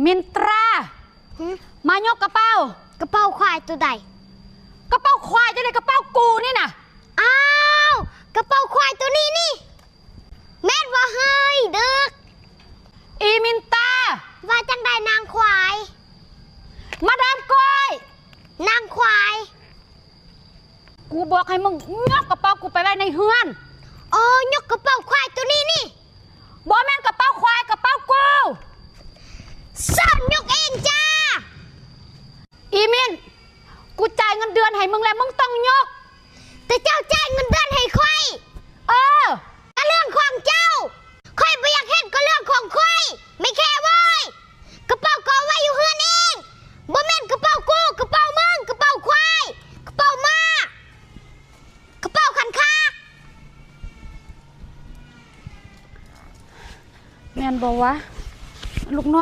มินตรามายกกระเป๋ากระเป๋าควายตัวใดกระเป๋าควายจะได้กระเป๋ากูนี่น่ะอ้าวกระเป๋าควายตัวนี้นี่แม่นว่าเฮ้ยดึกอีมินตาว่าจังได้นางควายมาดามก้อยนางควายกูบอกให้มึงยกกระเป๋ากูไปไว้ในเฮือนอ๋อยกกระเป๋าควายตัวนี้นี่บอกแม่นกระเป๋าควายกระเป๋ากูสั่นยกเองจ้าอีมินกูจ่ายเงินเดือนให้มึงแล้วมึงต้องยกแต่เจ้าจ่ายเงินเดือนให้ค่อยก็เรื่องของเจ้าค่อยไม่อยากเห็นก็เรื่องของค่อยไม่แค่เว้ยกระเป๋าก็ไว้อยู่เฮือนเองบ่แม่นกระเป๋ากูกระเป๋ามึงกระเป๋าควายกระเป๋ามากระเป๋าขันคาแม่นบอกว่าลูกน้อง